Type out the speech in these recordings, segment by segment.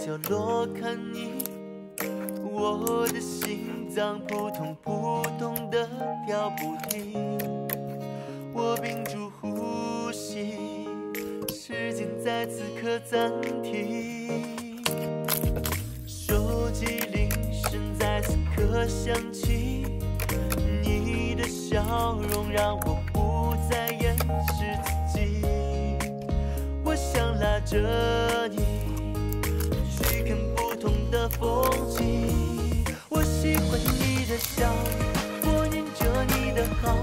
角落看你，我的心脏扑通扑通的跳不停。我屏住呼吸，时间在此刻暂停。手机铃声在此刻响起，你的笑容让我不再掩饰自己。我想拉着你去看不同的风景。我喜欢你的笑，我念着你的好。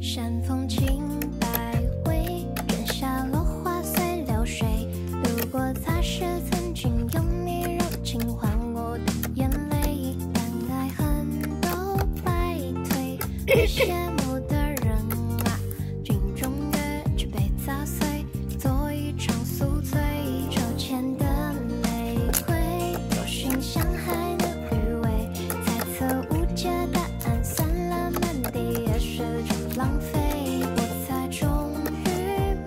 山风轻摆尾，月下落花随流水。如果它是曾经用你柔情换我的眼泪，但爱恨都败退。最羡慕的人啊，镜中月只被砸碎，做一场宿醉。手牵的玫瑰，多寻相害的余味，猜测无解答案，散了满地也是种浪费。我才终于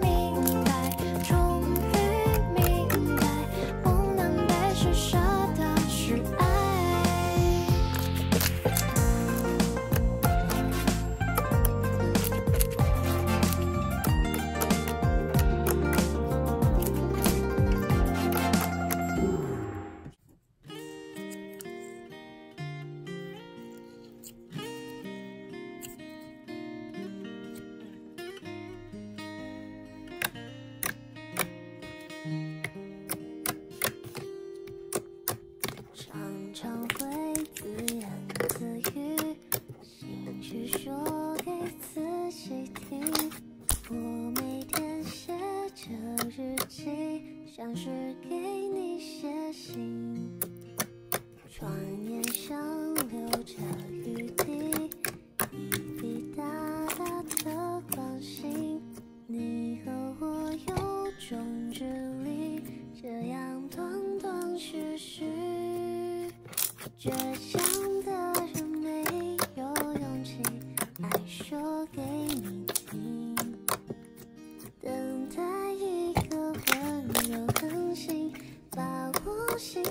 明白，终于明白，不能被施舍的是爱。常常会自言自语，心事说给自己听。我每天写着日记，像是给你写信。转眼像流着雨滴，一笔大大的关心。你和我有种距离，这样断断续续。倔强的人没有勇气，爱说给你听。等待一个温柔狠心，把我心